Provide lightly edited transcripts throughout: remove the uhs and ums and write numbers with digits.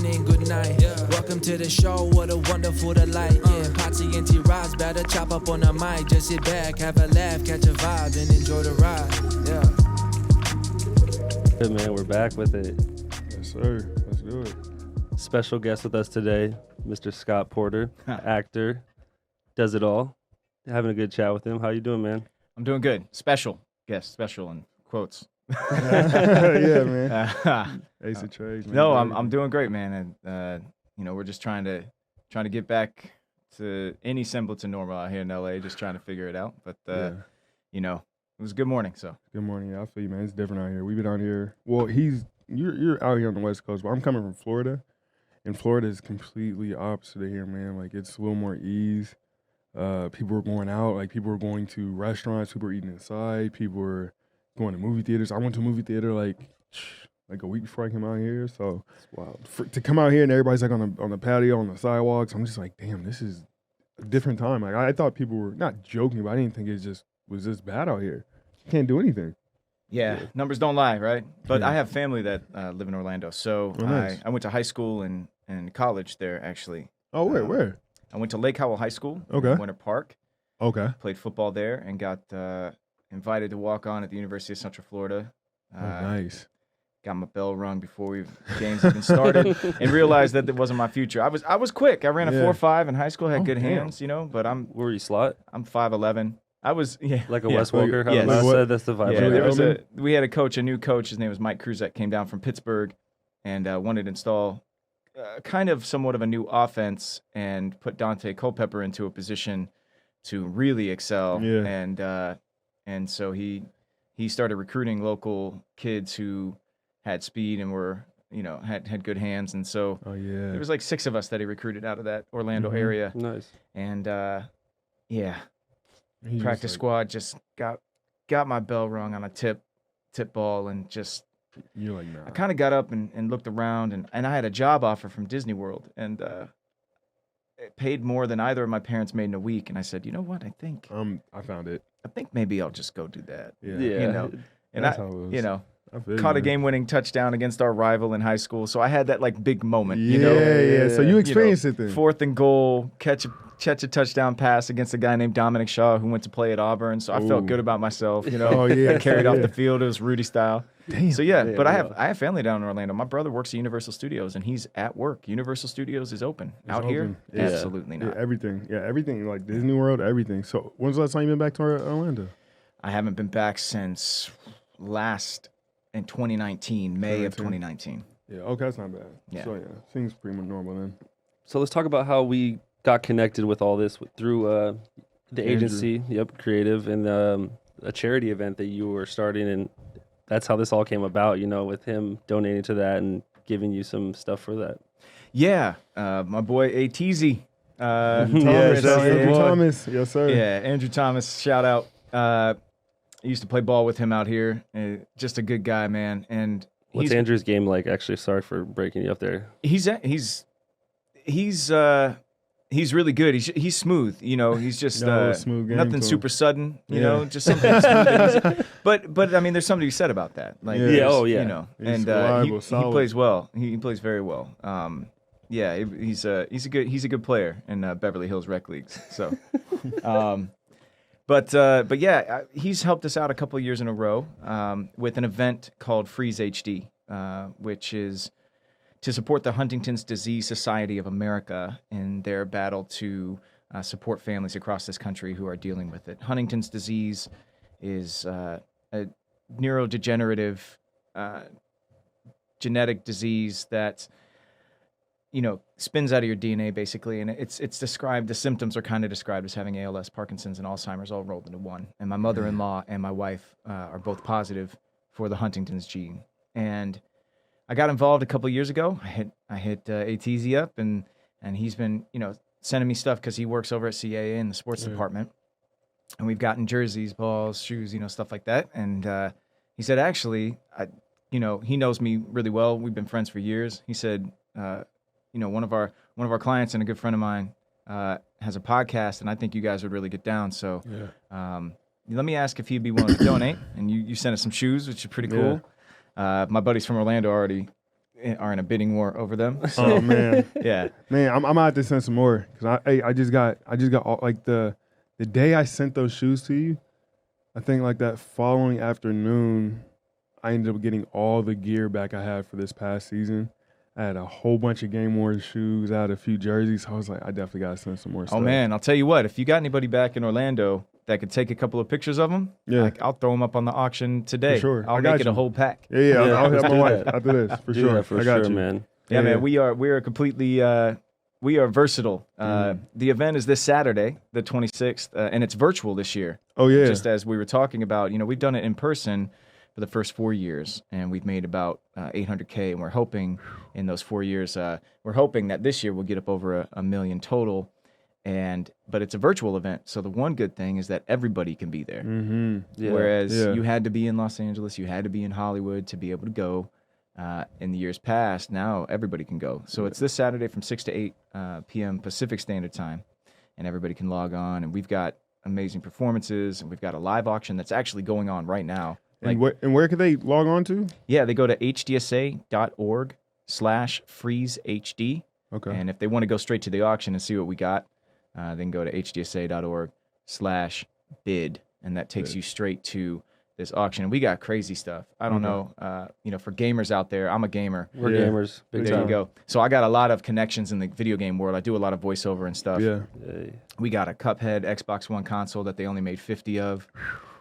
evening, good night. Welcome to the show, what a wonderful delight. Yeah, Potsy and T-Rods better chop up on the mic. Just sit back, have a laugh, catch a vibe, and enjoy the ride. Yeah. Good, man, we're back with it. Yes, sir. Let's do it. Special guest with us today, Mr. Scott Porter, actor, does it all. Having a good chat with him. How you doing, man? I'm doing good. Special guest, special in quotes. Yeah, man. Ace of trades. Man. No, I'm doing great, man, and we're just trying to get back to any semblance of normal out here in LA. Just trying to figure it out, but it was a good morning. So good morning. Yeah, I feel you, man. It's different out here. We've been out here. Well, you're out here on the West Coast, but I'm coming from Florida, and Florida is completely opposite of here, man. Like it's a little more ease. People were going out. Like people were going to restaurants. People were eating inside. People were going to movie theaters. I went to a movie theater like a week before I came out here. So wow, to come out here and everybody's like on the patio, on the sidewalks. I'm just like, damn, this is a different time. Like I thought people were not joking, but I didn't think it just was this bad out here. You can't do anything. Yeah, numbers don't lie, right? But I have family that live in Orlando, so nice. I went to high school and college there actually. Oh, where? I went to Lake Howell High School in Winter Park. Okay. Played football there and got invited to walk on at the University of Central Florida. Nice. Got my bell rung before games even started, and realized that it wasn't my future. I was quick. I ran a 4.5 in high school. Had good hands, but Were you slot? I'm 5'11". I was like a West Walker. Yes. Said that's the vibe. Yeah, we had a new coach. His name was Mike Kruzek. Came down from Pittsburgh, and wanted to install kind of somewhat of a new offense and put Dante Culpepper into a position to really excel. Yeah. And so he started recruiting local kids who had speed and were had good hands, and so there was like 6 of us that he recruited out of that Orlando area. Nice. And practice squad just got my bell rung on a tip ball, and just you're like, nah. I kind of got up and looked around, and I had a job offer from Disney World, and it paid more than either of my parents made in a week. And I said, you know what, I think I found it. I think maybe i'll just go do that. Yeah. And that's how it was. Caught a game-winning touchdown against our rival in high school, so I had that like big moment. Yeah. So you experienced it then. 4th and goal, catch a touchdown pass against a guy named Dominic Shaw who went to play at Auburn. So I felt good about myself. Carried off the field. It was Rudy style. Damn. So but I have family down in Orlando. My brother works at Universal Studios, and he's at work. Universal Studios is open. Out here, absolutely not. Everything like Disney World, everything. So when's the last time you been back to Orlando? I haven't been back since in 2019, May of 2019. Yeah, okay, that's not bad. Yeah. So seems pretty much normal then. So let's talk about how we got connected with all this through the agency, Creative, and a charity event that you were starting, and that's how this all came about, with him donating to that and giving you some stuff for that. Yeah, my boy ATZ. Andrew Thomas. Yes, sir. Yeah, Andrew Thomas, shout out. I used to play ball with him out here. Just a good guy, man. And what's Andrew's game like? Actually, sorry for breaking you up there. He's really good. He's smooth. He's just smooth game nothing super sudden. Just something smooth. But I mean, there's something to be said about that. Like, He's reliable, he plays well. He plays very well. He's a good player in Beverly Hills Rec Leagues. So. But he's helped us out a couple of years in a row with an event called Freeze HD, which is to support the Huntington's Disease Society of America in their battle to support families across this country who are dealing with it. Huntington's disease is a neurodegenerative genetic disease that spins out of your DNA basically, and it's described. The symptoms are kind of described as having ALS, Parkinson's, and Alzheimer's all rolled into one. And my mother-in-law and my wife are both positive for the Huntington's gene. And I got involved a couple of years ago. I hit ATZ up, and he's been sending me stuff because he works over at CAA in the sports department, and we've gotten jerseys, balls, shoes, stuff like that. And he said, actually, he knows me really well. We've been friends for years. He said. One of our clients and a good friend of mine has a podcast, and I think you guys would really get down. So let me ask if he'd be willing to donate. And you sent us some shoes, which is pretty cool. My buddies from Orlando already are in a bidding war over them. So, Oh man, yeah. man, I'm out to send some more because I just got all, like the day I sent those shoes to you. I think like that following afternoon, I ended up getting all the gear back I had for this past season. I had a whole bunch of game worn shoes. I had a few jerseys. So I was like, I definitely got to send some more stuff. Oh, man, I'll tell you what. If you got anybody back in Orlando that could take a couple of pictures of them, I'll throw them up on the auction today. For sure. I'll make it a whole pack. Yeah, I'll let's have my do wife that. after this, for Do sure. that for I got sure, you. man. Yeah, man, we are completely we are versatile. The event is this Saturday, the 26th, and it's virtual this year. Oh, yeah. Just as we were talking about, we've done it in person for the first 4 years, and we've made about $800K, and we're hoping in those 4 years, we're hoping that this year we'll get up over a million total. But it's a virtual event, so the one good thing is that everybody can be there. Mm-hmm. Yeah. Whereas you had to be in Los Angeles, you had to be in Hollywood to be able to go. In the years past, now everybody can go. So it's this Saturday from 6 to 8 p.m. Pacific Standard Time, and everybody can log on. And we've got amazing performances, and we've got a live auction that's actually going on right now. And where can they log on to? Yeah, they go to hdsa.org/freezehd. Okay. And if they want to go straight to the auction and see what we got, they can go to hdsa.org/bid, and that takes you straight to this auction. And we got crazy stuff. I don't know, for gamers out there, I'm a gamer. We're gamers. Big There time. you go. So I got a lot of connections in the video game world. I do a lot of voiceover and stuff. Yeah. We got a Cuphead Xbox One console that they only made 50 of.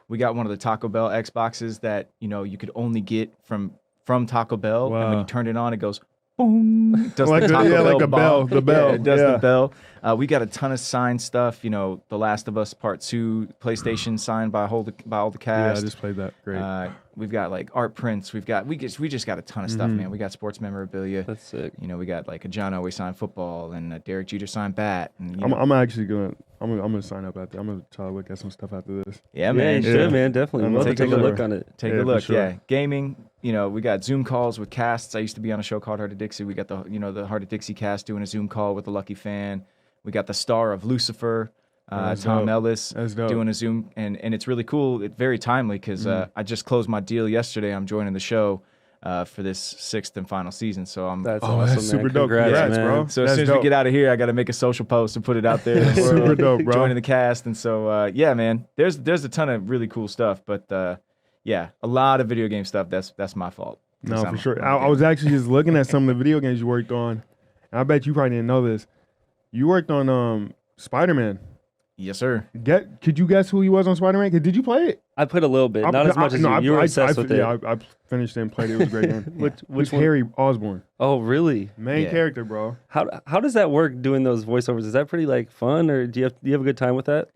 We got one of the Taco Bell Xboxes that, you could only get from Taco Bell. And when Wow. you turn it on, it goes boom. It does Like the the- Taco yeah, Bell like the bell, bomb. the bell, Yeah, it does yeah. the bell. We got a ton of signed stuff. The Last of Us Part 2 PlayStation signed by all the Yeah, I cast. just played that. Great. We've got like art prints. We just got a ton of stuff, man. We got sports memorabilia. That's sick. We got like a John Elway signed football and a Derek Jeter signed bat. And, I'm actually gonna sign up after. I'm gonna try to look at some stuff after this. yeah, Yeah, man. you should, man. Definitely. I'm We'll gonna have to take a look on it. Take Yeah, a for look. sure. Yeah, gaming. We got Zoom calls with casts. I used to be on a show called Heart of Dixie. We got the Heart of Dixie cast doing a Zoom call with a lucky fan. We got the star of Lucifer, That's Tom dope. Ellis, That's dope. doing a Zoom, and it's really cool. It's very timely because I just closed my deal yesterday. I'm joining the show for this 6th and final season. So I'm. That's Oh, awesome, that's man. super dope. Congrats, Congrats, man. bro. So as That's soon as dope. we get out of here, I got to make a social post and put it out there. Super dope, bro. Joining the cast, and so yeah, man. There's a ton of really cool stuff, but yeah, a lot of video game stuff. That's my fault. No, for sure. I was actually just looking at some of the video games you worked on. And I bet you probably didn't know this. You worked on Spider-Man. Yes, sir. Could you guess who he was on Spider-Man? Did you play it? I played a little bit, not as much as you. You were obsessed with it. Yeah, I finished it and played it. It was a great game. Which It's one? Harry Osborn, Oh, really? main Yeah. character, bro. How does that work doing those voiceovers? Is that pretty like fun, or do you have a good time with that?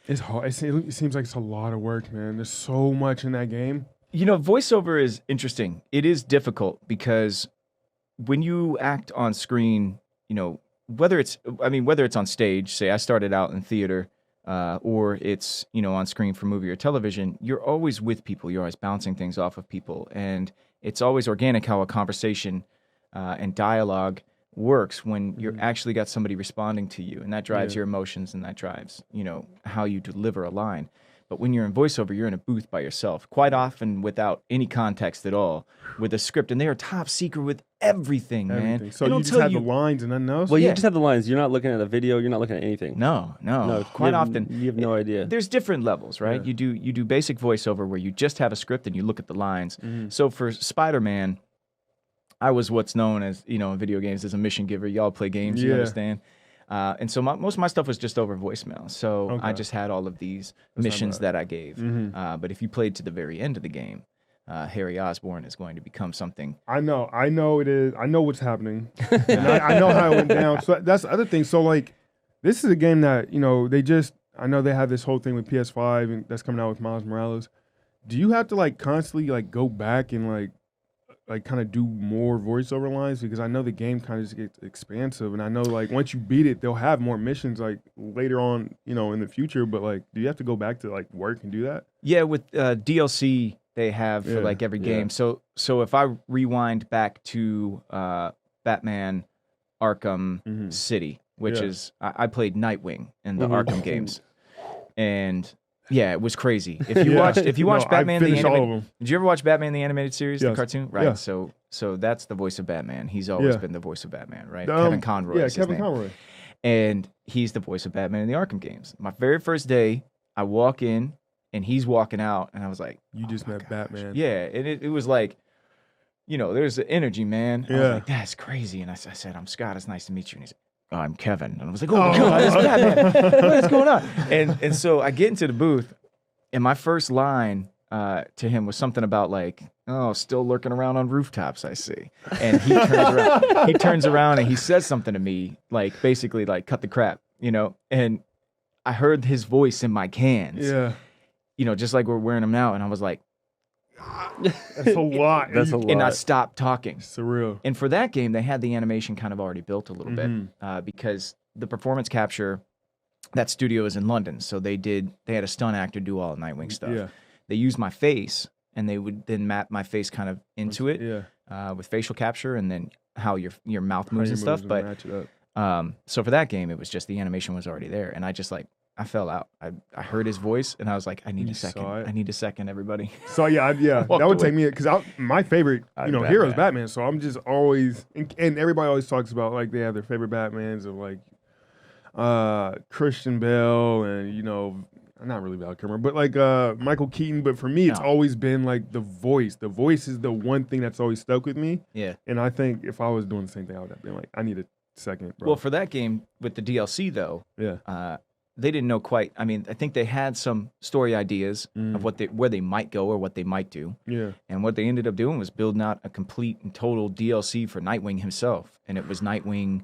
It's hard. It seems like it's a lot of work, man. There's so much in that game. Voiceover is interesting. It is difficult because when you act on screen, whether it's on stage, say I started out in theater, or it's, on screen for movie or television, you're always with people. You're always bouncing things off of people. And it's always organic how a conversation and dialogue works when you're actually got somebody responding to you. And that drives your emotions, and that drives, how you deliver a line. But when you're in voiceover, you're in a booth by yourself, quite often without any context at all, with a script. And they are top secret with everything, man. Everything. So They you don't just tell have the lines and nothing else? Well, Yeah. you just have the lines. You're not looking at a video. You're not looking at anything. No. Quite often, you have no idea. there's different levels, right? Yeah. You do basic voiceover where you just have a script and you look at the lines. So for Spider-Man, I was what's known as, in video games as a mission giver. Y'all play games, you Yeah. understand? And so most of my stuff was just over voicemail. So I Okay. just had all of these not missions bad. that I gave. But if you played to the very end of the game, Harry Osborn is going to become something. I know it is. I know what's happening. And I know how it went down. So that's the other thing. So like, this is a game that, I know they have this whole thing with PS5 and that's coming out with Miles Morales. Do you have to like constantly like go back and like kind of do more voiceover lines? Because I know the game kind of just gets expansive, and I know like once you beat it, they'll have more missions like later on, in the future. But like, do you have to go back to like work and do that? Yeah, with DLC they have for Yeah, like every yeah. game. So if I rewind back to Batman Arkham City, which Yeah. is I played Nightwing in the Mhm. Arkham games, and yeah, it was crazy. If you Yeah. watched No, Batman the I finished all of animated, them. did you ever watch Batman the animated series, the Yes. cartoon? Right. Yeah. So So that's the voice of Batman. He's always been the voice of Batman, right? Kevin Conroy. Yeah, is his Kevin name. Conroy. And he's the voice of Batman in the Arkham games. My very first day, I walk in and he's walking out, and I was like, You just met Batman. yeah. And it was like, there's the energy, man. I was like, that's crazy. And I said, I'm Scott. It's nice to meet you. And he's like, oh, I'm Kevin. And I was like, oh my God, it's Batman. What is going on? And so I get into the booth, and my first line to him was something about like, oh, still lurking around on rooftops, I see. And he turns around and he says something to me, like basically like cut the crap, and I heard his voice in my cans. Yeah. Just like we're wearing them now. And I was like, That's a lot. That's a lot. and I stopped talking. Surreal. And for that game, they had the animation kind of already built a little bit because the performance capture, that studio is in London. So they had a stunt actor do all the Nightwing stuff. Yeah. They used my face, and they would then map my face kind of into it with facial capture and then how your mouth moves and stuff. But match it so for that game, it was just the animation was already there. And I just I fell out. I heard his voice, and I was like, I need a second. I need a second, everybody. So that would take me, because my favorite hero is Batman. So I'm just always, and everybody always talks about like they have their favorite Batmans of like Christian Bale and not really Val Kilmer, but like Michael Keaton. But for me, it's always been like the voice. The voice is the one thing that's always stuck with me. Yeah. And I think if I was doing the same thing, I would have been like, I need a second, bro. Well, for that game with the DLC though, they didn't know quite. I mean, I think they had some story ideas of where they might go or what they might do. Yeah. And what they ended up doing was building out a complete and total DLC for Nightwing himself. And it was Nightwing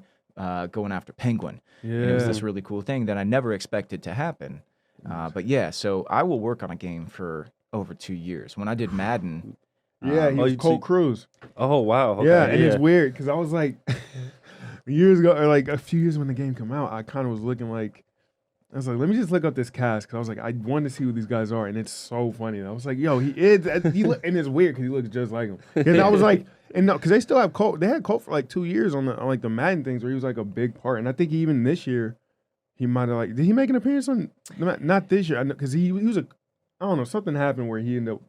going after Penguin. Yeah. And it was this really cool thing that I never expected to happen. But yeah, so I will work on a game for over 2 years. When I did Madden. He was Colt Cruz. Oh, wow. Okay. Yeah, and it's weird because I was like, years ago, or like a few years when the game came out, I kind of was looking like, I was like, let me just look up this cast, because I was like, I wanted to see who these guys are, and it's so funny. And I was like, yo, he is, and it's weird because he looks just like him. And I was like, and no, because they still have Colt. They had Colt for like 2 years on like the Madden things where he was like a big part, and I think even this year, he might have did he make an appearance on? Not this year, because he was I don't know, something happened where he ended up,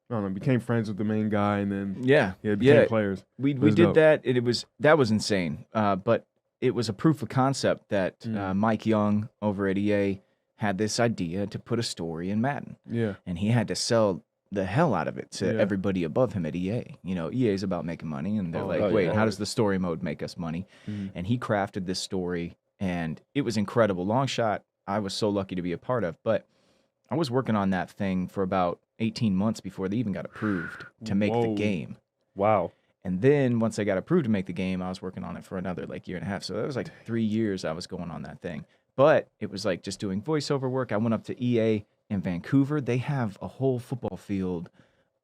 I don't know, became friends with the main guy, and then became players. We did that, and that was insane. But it was a proof of concept that Mike Young over at EA had this idea to put a story in Madden. Yeah. And he had to sell the hell out of it to everybody above him at EA. EA is about making money, and they're wait, how does the story mode make us money? And he crafted this story, and it was incredible. Long shot, I was so lucky to be a part of, but I was working on that thing for about 18 months before they even got approved to make the game. Wow. And then once I got approved to make the game, I was working on it for another year and a half. So that was 3 years I was going on that thing. But it was just doing voiceover work. I went up to EA in Vancouver. They have a whole football field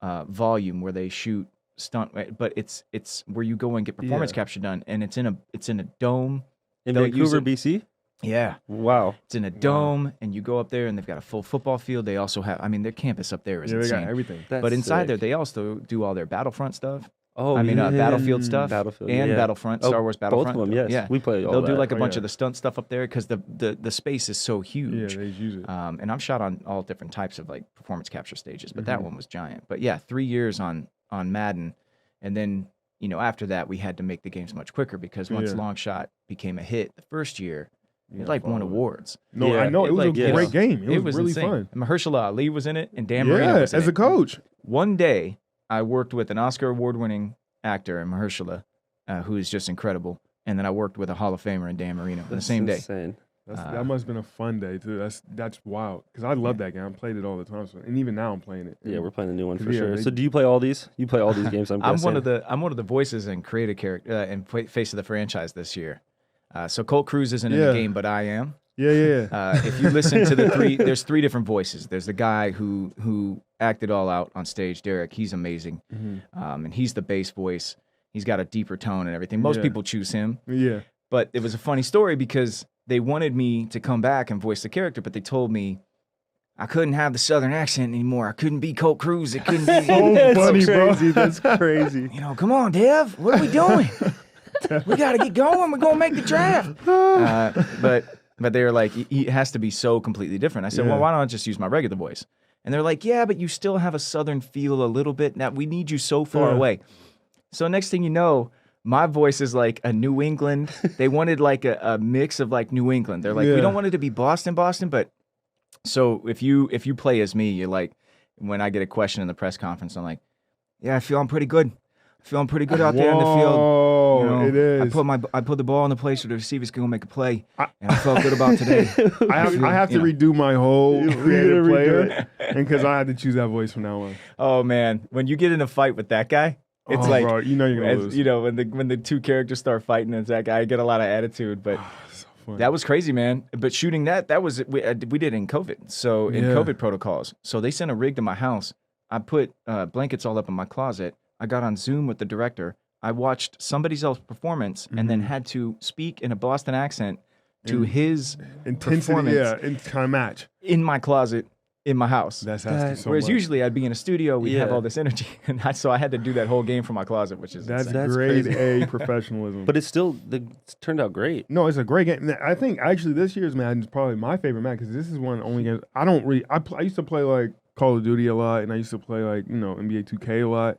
volume where they shoot stunt, but it's where you go and get performance capture done, and it's in a dome in Vancouver, BC. Yeah. Wow. It's in a dome, and you go up there, and they've got a full football field. They also have, their campus up there is insane. They got everything. But inside there, they also do all their Battlefront stuff. Oh, Battlefield stuff. Battlefront, Star Wars Battlefront. Both of them, yes. Yeah. We play all They'll that. do a bunch of the stunt stuff up there because the space is so huge. Yeah, they use it. And I've shot on all different types of performance capture stages, but that one was giant. But yeah, 3 years on Madden, and then after that we had to make the games much quicker because once Long Shot became a hit the first year, it won awards. No, I know. It was a great game. It was really insane. fun. And Mahershala Ali was in it, and Dan Marino was in it. as a coach. One day, I worked with an Oscar award-winning actor in Mahershala, who is just incredible, and then I worked with a Hall of Famer in Dan Marino the same day. That must have been a fun day too. That's wild because I love that game. I played it all the time, and even now I'm playing it. Yeah, we're playing the new one for sure. So do you play all these? You play all these games? I'm one of the voices and creative character and face of the franchise this year. So Colt Cruz isn't in the game, but I am. Yeah. If you listen to there's 3 different voices. There's the guy who acted all out on stage, Derek. He's amazing, and he's the bass voice. He's got a deeper tone and everything. Most people choose him. Yeah. But it was a funny story because they wanted me to come back and voice the character, but they told me I couldn't have the Southern accent anymore. I couldn't be Colt Cruz. It couldn't be. So funny, bro. That's crazy. Come on, Dev. What are we doing? We got to get going. We're going to make the draft. But they were like, it has to be so completely different. I said, well, why don't I just use my regular voice? And they're like, yeah, but you still have a Southern feel a little bit. Now, we need you so far away. So next thing you know, my voice is like a New England. They wanted like a mix of like New England. They're like, we don't want it to be Boston, but so if you play as me, you're like, when I get a question in the press conference, I'm like, yeah, I feel I'm pretty good. Feeling pretty good out there in the field. You know, it is. I put the ball in the place where the receivers can go make a play, and I felt good about today. I have to redo my whole creative player, and because I had to choose that voice from now on. Oh man, when you get in a fight with that guy, it's like, bro, you know you're gonna lose. You know, when the two characters start fighting, it's that guy. I get a lot of attitude, but So that was crazy, man. But shooting that was we did it in COVID, so in COVID protocols. So they sent a rig to my house. I put blankets all up in my closet. I got on Zoom with the director. I watched somebody else's performance and then had to speak in a Boston accent to his intensity, and kind of match in my closet in my house. That's asking so Whereas much. usually I'd be in a studio, we'd have all this energy, and so I had to do that whole game from my closet, which is that's insane. grade crazy. A professionalism. But it turned out great. No, it's a great game. I think actually this year's Madden is probably my favorite Madden because this is one of the only games I don't really. I used to play like Call of Duty a lot, and I used to play like NBA 2K a lot.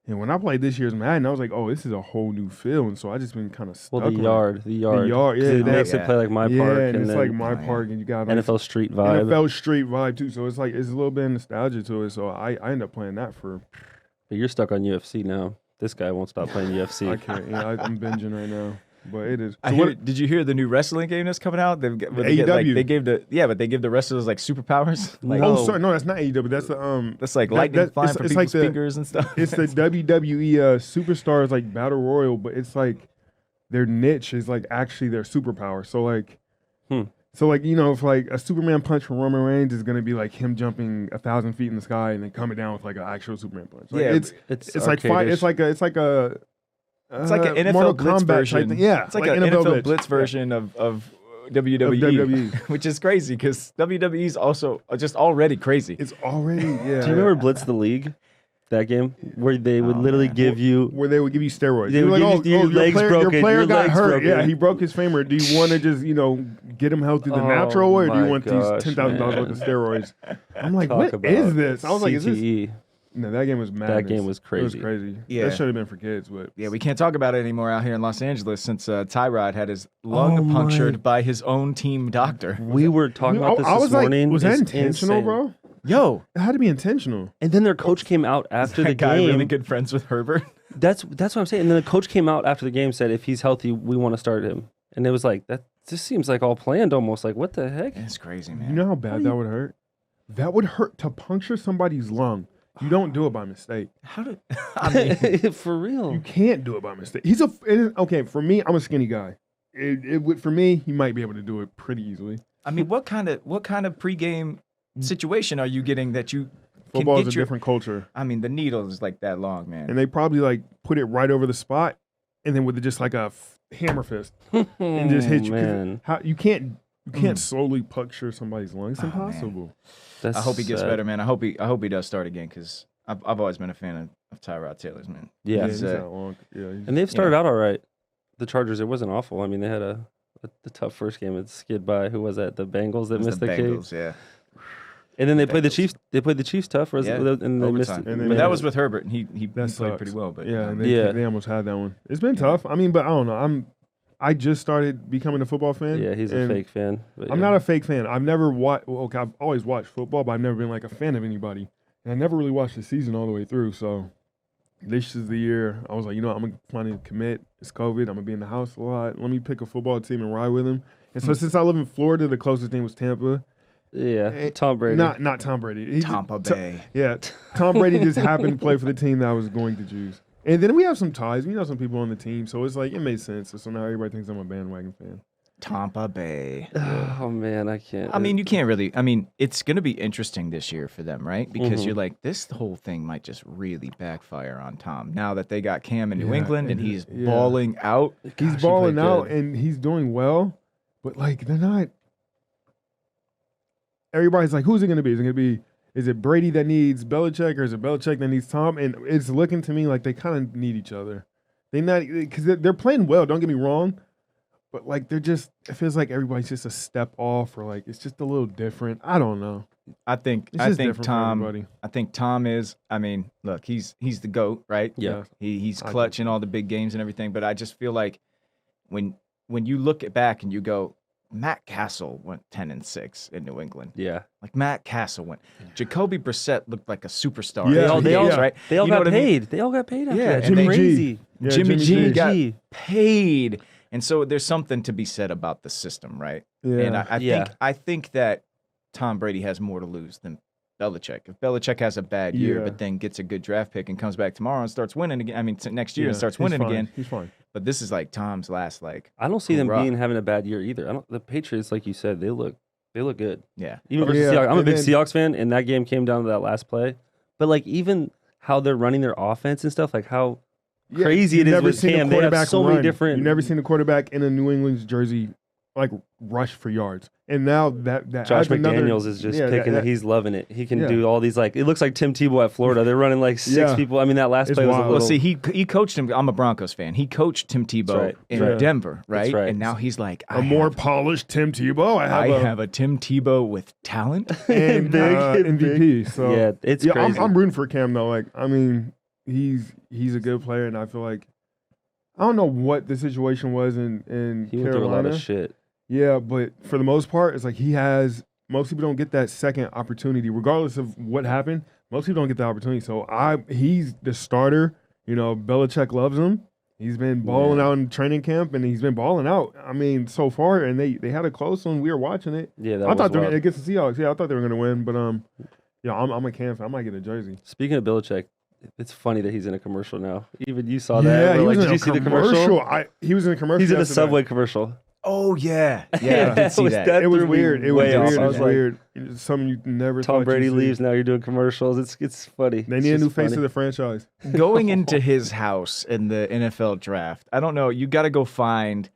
And when I played this year's Madden, I was like, oh, this is a whole new feel. And so I just been kind of stuck. Well, the yard, yeah. 'Cause it makes it play like my park, and it's then like my park, and you got like, NFL street vibe. NFL street vibe too. So it's like it's a little bit of nostalgia to it. So I end up playing that for. But you're stuck on UFC now. This guy won't stop playing UFC. I can't. I'm binging right now, but it is. Did you hear the new wrestling game that's coming out? They gave the wrestlers like superpowers. Like, sorry, no, that's not AEW. That's the that's like lightning flying from people's fingers and stuff. It's the WWE Superstars like Battle Royal, but it's like their niche is like actually their superpower. So like, if like a Superman punch from Roman Reigns is gonna be like him jumping 1,000 feet in the sky and then coming down with like an actual Superman punch. Like, it's like fight. It's like an NFL Mortal Blitz Kombat version. Type thing. Yeah, it's like an NFL Blitz version of WWE, which is crazy because WWE is also just already crazy. It's already, yeah. Do you remember Blitz the League? That game where they would literally give you steroids. They would give you legs broken. Your player got hurt. Broken. Yeah, he broke his femur. Do you want to just get him healthy the natural way, or do you want these $10,000 worth of steroids? I'm like, what is this? I was like, is this? No, that game was mad. That game was crazy. It was crazy. Yeah. That should have been for kids, but yeah, we can't talk about it anymore out here in Los Angeles since Tyrod had his lung punctured by his own team doctor. We were talking about this morning. Was that intentional, bro? Yo, it had to be intentional. And then their coach came out after the guy game. Really good friends with Herbert. That's what I'm saying. And then the coach came out after the game, said if he's healthy, we want to start him. And it was like that. This seems like all planned, almost. Like what the heck? It's crazy, man. You know how bad that would hurt? That would hurt to puncture somebody's lung. You don't do it by mistake. How did? I mean, for real. You can't do it by mistake. Okay. For me, I'm a skinny guy. For me, he might be able to do it pretty easily. I mean, what kind of pregame situation are you getting that you? Football is a different culture. I mean, the needle is like that long, man. And they probably like put it right over the spot, and then with just like a hammer fist, and just hit you. Man. You can't slowly puncture somebody's lungs. It's impossible. I hope he gets better, man. I hope he does start again because I've always been a fan of Tyrod Taylor's, man. Yeah, he's that long. Yeah, and they've started out all right. The Chargers, it wasn't awful. I mean, they had a tough first game. It skid by who was that? The Bengals that missed the Bengals, kick. yeah. And then they played the Chiefs. They played the Chiefs tough, and they missed it. But that was with Herbert, and he played pretty well. But they almost had that one. It's been tough. I mean, but I don't know. I just started becoming a football fan. Yeah, he's a fake fan. I'm not a fake fan. I've never watched. Okay, I've always watched football, but I've never been like a fan of anybody. And I never really watched the season all the way through. So this is the year I was like, I'm gonna finally commit. It's COVID. I'm gonna be in the house a lot. Let me pick a football team and ride with them. And so since I live in Florida, the closest thing was Tampa. Yeah, Tom Brady. Not Tom Brady. Tampa Bay. Tom Brady just happened to play for the team that I was going to choose. And then we have some ties. We know some people on the team, so it's like it made sense. So now everybody thinks I'm a bandwagon fan. Tampa Bay. Oh man, I can't. I mean, you can't really. I mean, it's going to be interesting this year for them, right? Because you're like, this whole thing might just really backfire on Tom now that they got Cam in New England and he's balling out. He's balling out and he's doing well, but like they're not. Everybody's like, who's it going to be? Is it going to be? Is it Brady that needs Belichick, or is it Belichick that needs Tom? And it's looking to me like they kind of need each other. Because they're playing well. Don't get me wrong, but like it feels like everybody's just a step off, or like it's just a little different. I don't know. I think It's just different for Tom. everybody. I think Tom is. I mean, look, he's the GOAT, right? Yeah. He's I clutch think in all the big games and everything. But I just feel like when you look back and you go, Matt Castle went 10-6 in New England. Yeah. Like Matt Castle went. Jacoby Brissett looked like a superstar. Yeah, in they all- games, right? They all You know got what I mean? paid. They all got paid after Yeah, that. and It's they- crazy. Yeah, Jimmy G got G. paid, and so there's something to be said about the system, right? Yeah. And I Yeah. think that Tom Brady has more to lose than Belichick. If Belichick has a bad year, Yeah. but then gets a good draft pick and comes back tomorrow and starts winning again, I mean next year and Yeah, starts he's winning fine. again. He's fine. But this is like Tom's last, like, I don't see them Hurrah. having a bad year either. The Patriots, like you said, they look good. yeah. Even versus Yeah, Seahawks. I'm a and big then- Seahawks fan, and that game came down to that last play. But like even how they're running their offense and stuff, like how crazy you've it is never with seen a Cam. They have quarterback so many run. different. You've never seen a quarterback in a New England's jersey like rush for yards. And now that Josh adds another- McDaniels is just yeah, picking that- it. He's loving it. He can Yeah. do all these like it looks like Tim Tebow at Florida. They're running like six Yeah. people. I mean that last It's play was a wild. little. Well, see, he coached him. I'm a Broncos fan. He coached Tim Tebow right. in That's right. Denver, right? right. And now he's like, a more polished Tim Tebow. I have a Tim Tebow with talent. and Big, MVP. So yeah, it's yeah, crazy. I'm rooting for Cam though. Like, I mean, he's a good player, and I feel like I don't know what the situation was in he went through a Carolina. lot of shit. Yeah, but for the most part, it's like most people don't get that second opportunity, regardless of what happened. Most people don't get the opportunity. So he's the starter. You know, Belichick loves him. He's been balling out in training camp, and he's been balling out. I mean, so far, and they had a close one. We were watching it. Yeah, that I was thought they were wild. against the Seahawks. Yeah, I thought they were going to win, but yeah, I'm a Cam fan. I might get a jersey. Speaking of Belichick, it's funny that he's in a commercial now. Even you saw that. Yeah, But, he like, was did in you a see the commercial. commercial? He was in a commercial. He's in a yesterday. Subway commercial. Oh yeah, yeah, I did see that. It was weird. It was way off. weird. I It was was like, weird. It's something you never. Tom thought Brady you'd see. leaves. Now you're doing commercials. It's funny. They It's need a just new face funny. of the franchise. Going into his house in the NFL draft, I don't know. You got to go find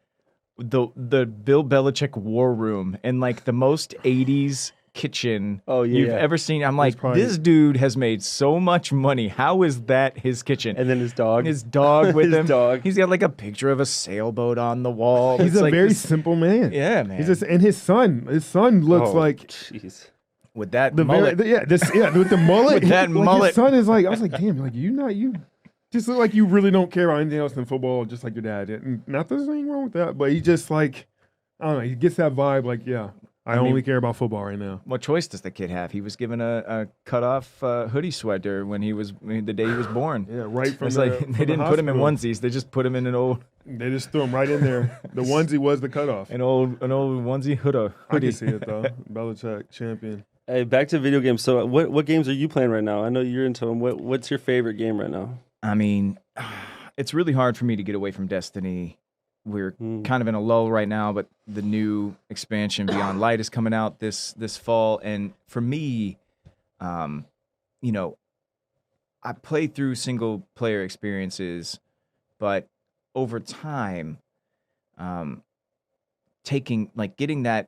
the Bill Belichick war room and like the most '80s kitchen Oh, yeah, you've yeah. ever seen. I'm like, probably- this dude has made so much money. How is that his kitchen? And then his dog. His dog with His him. dog. He's got like a picture of a sailboat on the wall. He's It's a like very this- simple man. yeah, man. He's just and his son. His son looks Oh, like jeez. with that the mullet. with the mullet. With that like mullet. His son is like I was like, damn, like you just look like you really don't care about anything else than football, just like your dad. And not there's anything wrong with that, but he just like I don't know. He gets that vibe. Like yeah, I mean- only care about football right now. What choice does the kid have? He was given a cut off hoodie sweater when the day he was born. Yeah, right from It's the, like from they the didn't put him in hospital. onesies. They just put him in an old They just threw him right in there. The onesie was the cutoff. an old onesie I hoodie. can see it though. Belichick champion. Hey, back to video games. So, what games are you playing right now? I know you're into them. What's your favorite game right now? I mean, it's really hard for me to get away from Destiny. We're kind of in a lull right now, but the new expansion Beyond Light is coming out this fall, and for me, you know, I play through single player experiences, but over time, getting that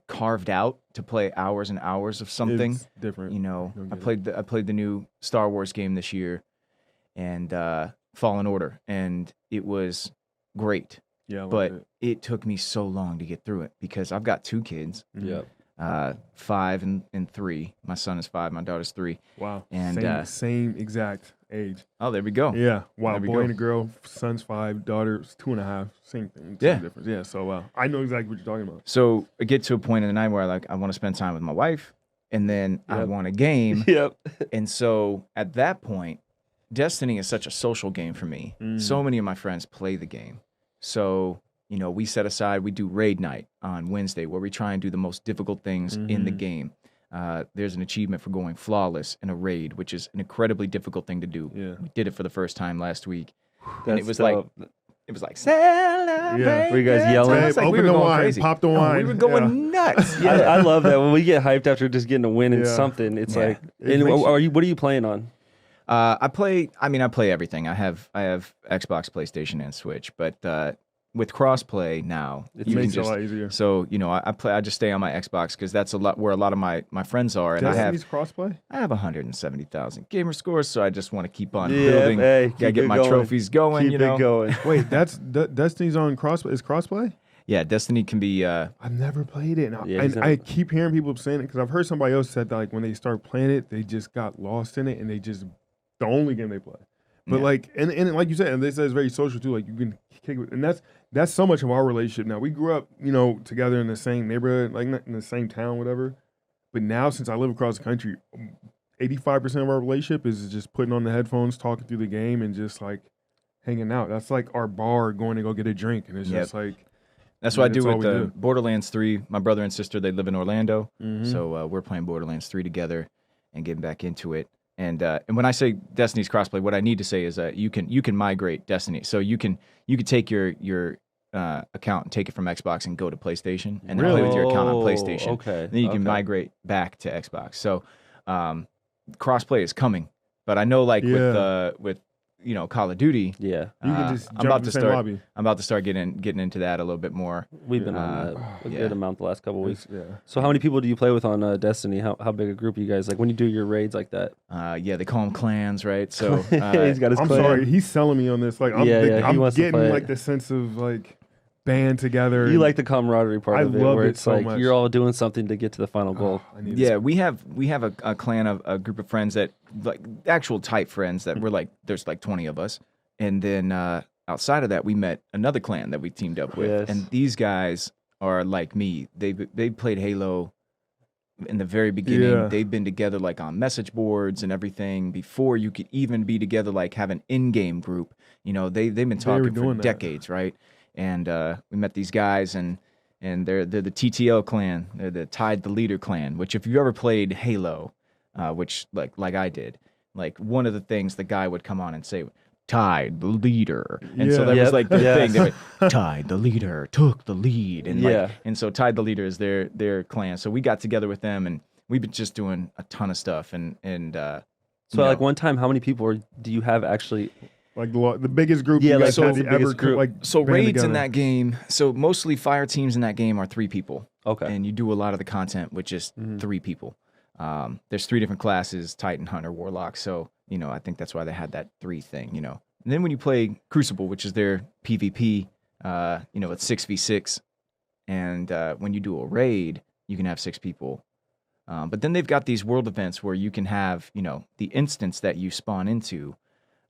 carved out to play hours and hours of something. It's different. You know, Don't I get it. played the new Star Wars game this year, and Fallen Order, and it was great. Yeah, I like But it. it took me so long to get through it because I've got two kids, Yeah. 5 and 3. My son is 5, my daughter's 3. Wow. And, same exact age. Oh, there we go. Yeah. Wow. There we Boy go. and a girl. Son's 5, daughter's 2.5. Same thing. Yeah. Same difference. Yeah. So I know exactly what you're talking about. So I get to a point in the night where I want to spend time with my wife, and then I Yep. want a game. Yep. And so at that point, Destiny is such a social game for me. So many of my friends play the game. So, you know, we set aside, we do raid night on Wednesday where we try and do the most difficult things in the game. There's an achievement for going flawless in a raid, which is an incredibly difficult thing to do. Yeah. We did it for the first time last week. That's And it was like, celebrate. Yeah. Were you guys yelling? It's like Open we were the going wine, crazy. pop the No, wine. we were going nuts. Yeah. I love that when we get hyped after just getting a win in Yeah. something. It's Yeah. like, It and makes what are you playing on? I play everything. I have Xbox, PlayStation, and Switch, but with crossplay now, It you can makes it a just lot easier. so you know I just stay on my Xbox because that's a lot where a lot of my friends are, and Destiny's crossplay? I have 170,000 gamer scores, so I just want to keep on Yeah, building. hey, Gotta keep get it my going. trophies going. Keep you know, it going. Wait, that's Destiny's on crossplay? Is crossplay? Yeah, Destiny can be. I've never played it, and, Yeah, I keep hearing people saying it because I've heard somebody else said that like when they start playing it, they just got lost in it, and they just the only game they play. But like, and like you said, and they said it's very social too. Like you can kick it, and that's so much of our relationship now. We grew up, together in the same neighborhood, like not in the same town, whatever. But now, since I live across the country, 85% of our relationship is just putting on the headphones, talking through the game, and just like hanging out. That's like our bar, going to go get a drink, and it's just like. That's what I do with Borderlands 3. My brother and sister, they live in Orlando, so we're playing Borderlands 3 together and getting back into it. And when I say Destiny's crossplay, what I need to say is that you can migrate Destiny. So you can take your account and take it from Xbox and go to PlayStation, and then play with your account on PlayStation. Okay. Then you can migrate back to Xbox. So crossplay is coming, but I know with Call of Duty. Yeah, you can just jump in the same lobby. I'm about to start getting into that a little bit more. We've been on that a good amount the last couple of weeks. Yeah. So how many people do you play with on Destiny? How big a group are you guys? Like when you do your raids like that? They call them clans, right? So he's got his I'm clan. sorry, he's selling me on this. Like I'm getting like the sense of like band together. You like the camaraderie part of it, love where it it's so like much. you're all doing something to get to the final goal. We have a clan of a group of friends that like actual tight friends that we're like there's like 20 of us. And then outside of that, we met another clan that we teamed up with. Yes. And these guys are like me. They played Halo in the very beginning. Yeah. They've been together like on message boards and everything before you could even be together, like have an in-game group. They've been talking for decades, right? And we met these guys, and they're the TTL clan. They're the Tide the Leader clan, which if you ever played Halo, which like I did, like one of the things the guy would come on and say, Tide the Leader, and so that was like the thing. They were, Tide the Leader took the lead, and so Tide the Leader is their clan. So we got together with them, and we've been just doing a ton of stuff. And so like one time, how many people do you have actually? Like the biggest group. Yeah, you like guys so had the ever biggest group. like so band raids together. in that game. So mostly fire teams in that game are 3 people. Okay. And you do a lot of the content with just 3 people. There's 3 different classes: Titan, Hunter, Warlock. So I think that's why they had that 3 thing. And then when you play Crucible, which is their PvP, it's 6v6. And when you do a raid, you can have 6 people. But then they've got these world events where you can have, the instance that you spawn into.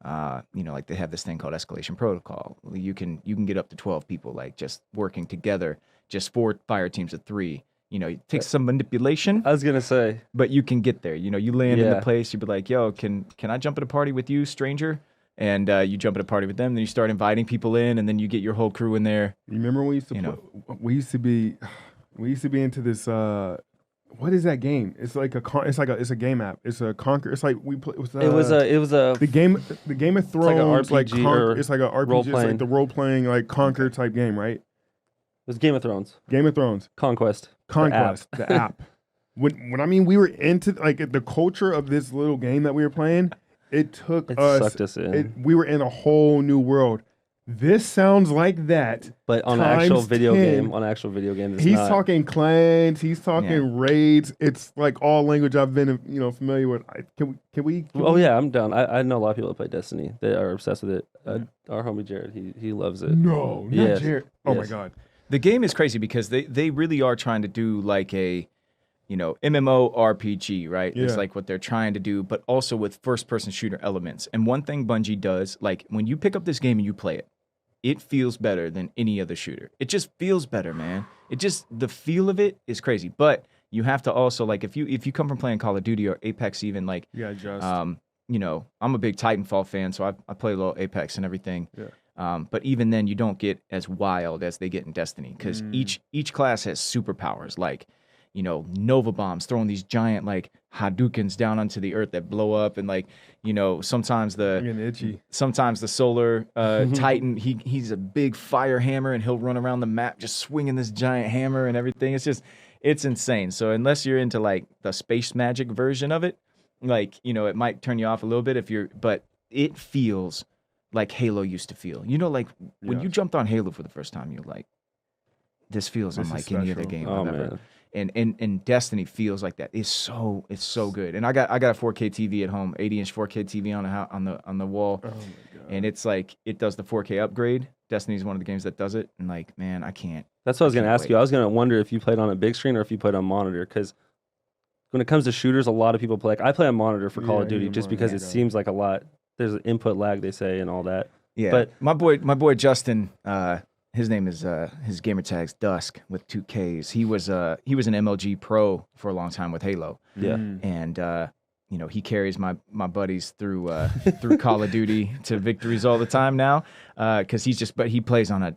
Like they have this thing called Escalation Protocol. You can get up to 12 people, like just working together, just 4 fire teams of 3. It takes some manipulation. I was gonna say, but you can get there. You land in the place. You be like, "Yo, can I jump in a party with you, stranger?" And you jump in a party with them. Then you start inviting people in, and then you get your whole crew in there. You remember when we used to we used to be into this. What is that game? It's like it's a game app. It's a Conquer. It's like we play. It was the Game of Thrones. It's like an RPG it's like an RPG. It's like the role playing like Conquer type game, right? It was Game of Thrones. Game of Thrones. Conquest. The app. When I mean we were into like the culture of this little game that we were playing, it sucked us in. We were in a whole new world. This sounds like that, but on an actual video game, he's talking clans, he's talking raids. It's like all language I've been, familiar with. Can we? Yeah, I'm down. I know a lot of people that play Destiny. They are obsessed with it. Our homie Jared, he loves it. No, not Jared. Oh my God, the game is crazy because they really are trying to do like a, MMO RPG, right? Yeah. It's like what they're trying to do, but also with first-person shooter elements. And one thing Bungie does, like when you pick up this game and you play it, it feels better than any other shooter. It just feels better, man. The feel of it is crazy. But you have to also, like, if you come from playing Call of Duty or Apex even, like, I'm a big Titanfall fan, so I play a little Apex and everything. Yeah. But even then, you don't get as wild as they get in Destiny because each class has superpowers, like, Nova bombs, throwing these giant like Hadoukens down onto the earth that blow up, and like, sometimes the solar Titan, he's a big fire hammer, and he'll run around the map just swinging this giant hammer and everything. It's insane. So unless you're into like the space magic version of it, like, it might turn you off a little bit but it feels like Halo used to feel. Like when you jumped on Halo for the first time, you're like, this feels unlike any other game I've ever. And Destiny feels like that. It's so good. And I got a 4K TV at home, 80-inch 4K TV on the wall. Oh my God. And it's like it does the 4K upgrade. Destiny's one of the games that does it. And like, man, I can't That's what I was going to Can't ask wait. you. I was going to wonder if you played on a big screen or if you played on monitor, because when it comes to shooters, a lot of people play. Like, I play on monitor for Call of Duty just because it seems like a lot. There's an input lag, they say, and all that. Yeah, But my boy Justin, his name is his gamer tag's Dusk with 2 Ks. He was an MLG pro for a long time with Halo. yeah, And he carries my buddies through Call of Duty to victories all the time now, because he plays on a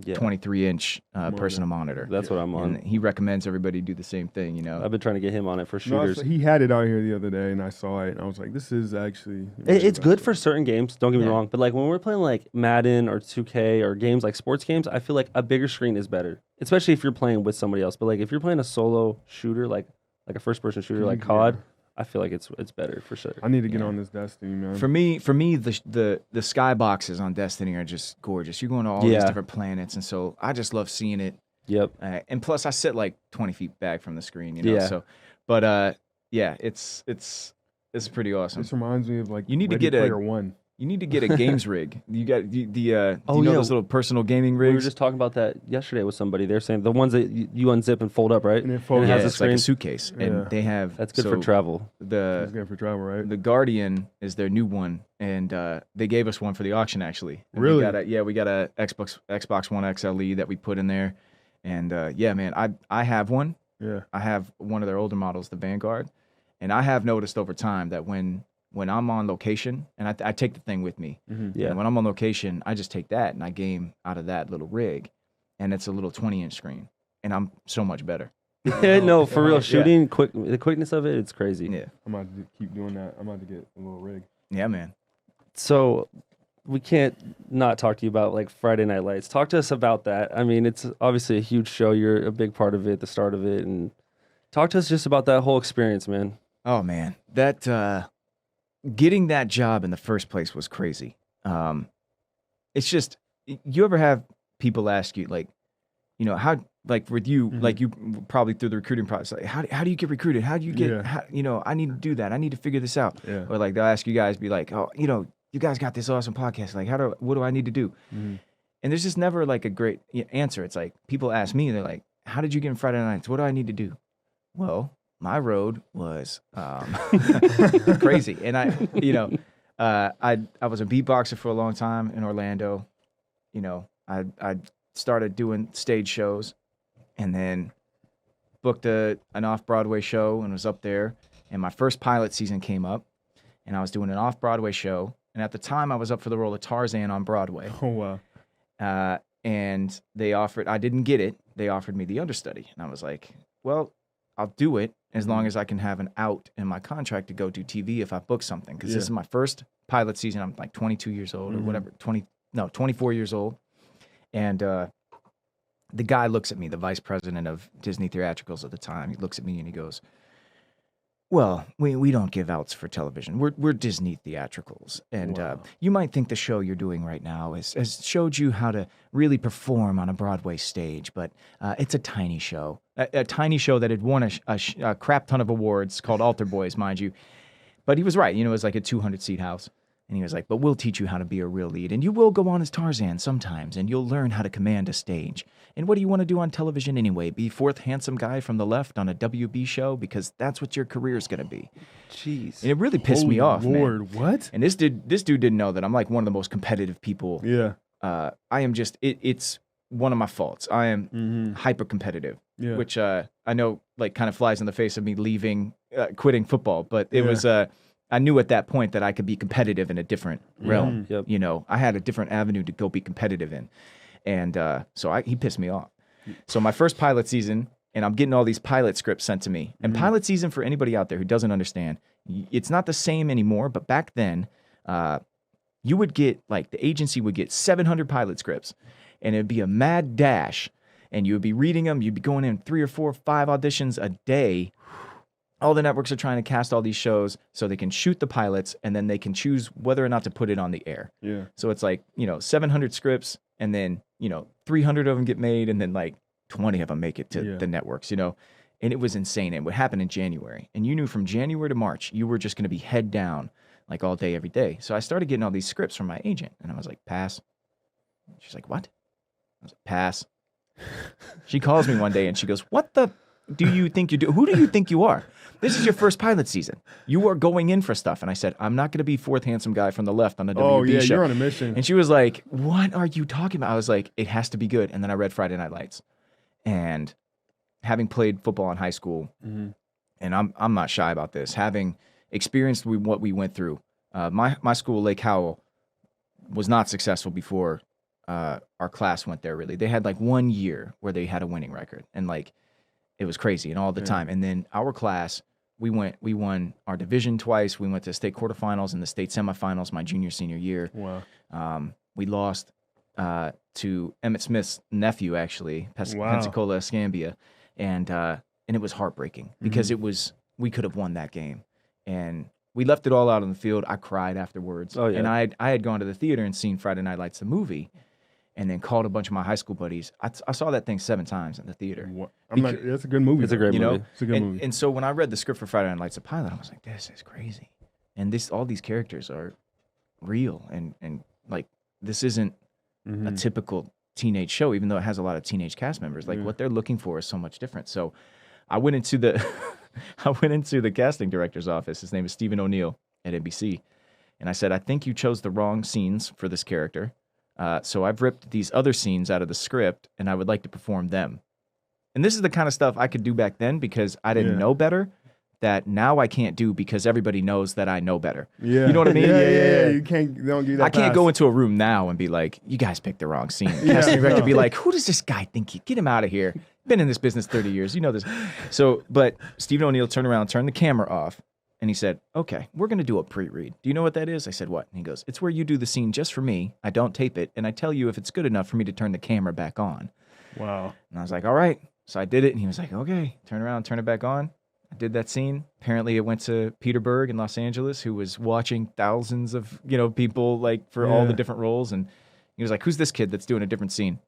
23-inch personal monitor. that's what I'm on. And he recommends everybody do the same thing. I've been trying to get him on it for No, shooters. he had it out here the other day, and I saw it, and I was like, "This is actually." It's good for certain games. Don't get me Yeah. wrong, but like when we're playing like Madden or 2K or games like sports games, I feel like a bigger screen is better, especially if you're playing with somebody else. But like if you're playing a solo shooter, like a first-person shooter like COD, I feel like it's better for sure. I need to get on this Destiny, man. For me, the skyboxes on Destiny are just gorgeous. You're going to all these different planets, and so I just love seeing it. Yep. And plus, I sit like 20 feet back from the screen, Yeah. So, but it's pretty awesome. This reminds me of like You need to Ready get a- Player One. You need to get a games rig. You got do you know yeah. those little personal gaming We were rigs? just talking about that yesterday with somebody. They're saying the ones that you unzip and fold up, right? And it folds it has yeah, a it's like a screen. suitcase, Yeah. and they have That's good for travel. It's The good for travel, right? the Guardian is their new one, and they gave us one for the auction actually. And Really? we got a Xbox One XLE that we put in there, and yeah, man, I have one. Yeah. I have one of their older models, the Vanguard, and I have noticed over time that when I'm on location, and I take the thing with me, Yeah. and when I'm on location, I just take that and I game out of that little rig, and it's a little 20-inch screen, and I'm so much better. No, for real, Yeah. shooting, the quickness of it, it's crazy. Yeah, I'm about to keep doing that. I'm about to get a little rig. yeah, man. So we can't not talk to you about like Friday Night Lights. Talk to us about that. I mean, it's obviously a huge show. You're a big part of it, the start of it, and talk to us just about that whole experience, man. Oh man, that getting that job in the first place was crazy. It's just, you ever have people ask you like, how, like with you, like you probably through the recruiting process, like how do you get recruited? How do you get, I need to do that. I need to figure this out. Yeah. Or like they'll ask you guys, be like, oh, you guys got this awesome podcast. Like what do I need to do? Mm-hmm. And there's just never like a great answer. It's like people ask me, they're like, how did you get in Friday Nights? What do I need to do? Well, my road was crazy. And I was a beatboxer for a long time in Orlando. I started doing stage shows and then booked an off-Broadway show and was up there. And my first pilot season came up and I was doing an off-Broadway show. And at the time I was up for the role of Tarzan on Broadway. Oh wow. And I didn't get it. They offered me the understudy. And I was like, well, I'll do it as long as I can have an out in my contract to go do TV if I book something. Because this is my first pilot season. I'm like 22 years old or whatever, 24 years old. And the guy looks at me, the vice president of Disney Theatricals at the time. He looks at me and he goes, well, we don't give outs for television. We're Disney Theatricals. And you might think the show you're doing right now has showed you how to really perform on a Broadway stage, but it's a tiny show. A tiny show that had won a crap ton of awards called Altar Boys, mind you. But he was right. It was like a 200-seat house. And he was like, but we'll teach you how to be a real lead. And you will go on as Tarzan sometimes, and you'll learn how to command a stage. And what do you want to do on television anyway? Be fourth handsome guy from the left on a WB show? Because that's what your career is going to be. Jeez. And it really pissed me off, Lord, man. what? And this dude didn't know that I'm like one of the most competitive people. Yeah. I am just, it's one of my faults. I am hyper competitive, which I know like kind of flies in the face of me quitting football. But it was, I knew at that point that I could be competitive in a different realm. Yep. I had a different avenue to go be competitive in. And so he pissed me off. So my first pilot season, and I'm getting all these pilot scripts sent to me. And pilot season, for anybody out there who doesn't understand, it's not the same anymore. But back then, you would get, like, the agency would get 700 pilot scripts. And it'd be a mad dash. And you would be reading them. You'd be going in 3 or 4 or 5 auditions a day. All the networks are trying to cast all these shows so they can shoot the pilots and then they can choose whether or not to put it on the air. Yeah. So it's like, 700 scripts and then, 300 of them get made and then like 20 of them make it to the networks, And it was insane. And it would happen in January. And you knew from January to March, you were just going to be head down like all day, every day. So I started getting all these scripts from my agent and I was like, pass. She's like, what? I was like, pass. She calls me one day and she goes, "What the do you think you do? Who do you think you are? This is your first pilot season. You are going in for stuff." And I said, "I'm not going to be fourth handsome guy from the left on the WB show." You're on a mission. And she was like, "What are you talking about?" I was like, "It has to be good." And then I read Friday Night Lights. And having played football in high school, and I'm not shy about this, having experienced what we went through, my school, Lake Howell, was not successful before our class went there, really. They had like 1 year where they had a winning record. And like, it was crazy and all the time. And then our class, we won our division twice. We went to state quarterfinals and the state semifinals my junior, senior year. Wow. We lost to Emmitt Smith's nephew, actually, Pensacola Escambia. And it was heartbreaking because we could have won that game. And we left it all out on the field. I cried afterwards. Oh, yeah. And I had gone to the theater and seen Friday Night Lights, the movie, and then called a bunch of my high school buddies. I saw that thing 7 times in the theater. That's a good movie. It's a great movie. It's a good movie. And so when I read the script for Friday Night Lights, the pilot, I was like, this is crazy. And all these characters are real. And like, this isn't a typical teenage show, even though it has a lot of teenage cast members. Like, what they're looking for is so much different. So I went into the casting director's office. His name is Stephen O'Neill at NBC. And I said, "I think you chose the wrong scenes for this character. So I've ripped these other scenes out of the script, and I would like to perform them." And this is the kind of stuff I could do back then because I didn't know better, that now I can't do because everybody knows that I know better. Yeah. You know what I mean? Yeah. You don't do that. I can't go into a room now and be like, "You guys picked the wrong scene." The casting director be like, "Who does this guy think? Get him out of here. Been in this business 30 years. You know this." So, but Stephen O'Neill turned around, turned the camera off, and he said, "Okay, we're going to do a pre-read. Do you know what that is?" I said, "What?" And he goes, "It's where you do the scene just for me. I don't tape it, and I tell you if it's good enough for me to turn the camera back on." Wow. And I was like, "All right." So I did it, and he was like, "Okay, turn around, turn it back on." I did that scene. Apparently, it went to Peter Berg in Los Angeles, who was watching thousands of people like for all the different roles, and he was like, "Who's this kid that's doing a different scene?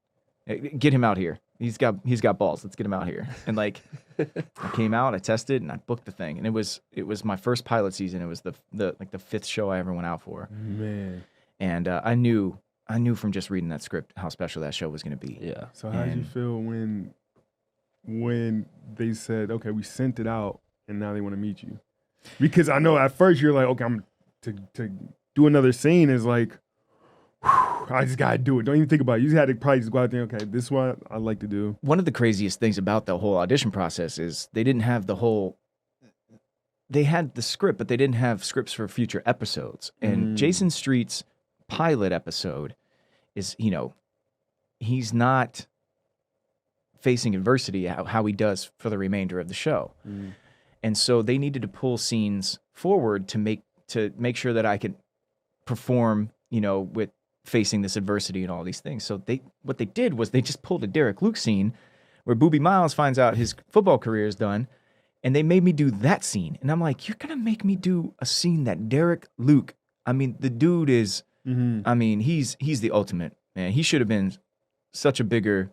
Get him out here. He's got balls. Let's get him out here." And like, I came out, I tested, and I booked the thing. And it was my first pilot season. It was the 5th show I ever went out for. Man. And I knew from just reading that script how special that show was going to be. Yeah. So how did you feel when they said, "Okay, we sent it out and now they want to meet you"? Because I know at first you're like, "Okay, I'm to do another scene is like, I just gotta do it. Don't even think about it. You just had to probably just go out there. Okay, this is what I like to do." One of the craziest things about the whole audition process is they didn't have they had the script, but they didn't have scripts for future episodes. And Jason Street's pilot episode is, he's not facing adversity how he does for the remainder of the show. And so they needed to pull scenes forward to make sure that I could perform, with facing this adversity and all these things. So what they did was they just pulled a Derek Luke scene where Boobie Miles finds out his football career is done, and they made me do that scene. And I'm like, "You're going to make me do a scene that Derek Luke, I mean, the dude is, I mean, he's the ultimate, man. He should have been such a bigger,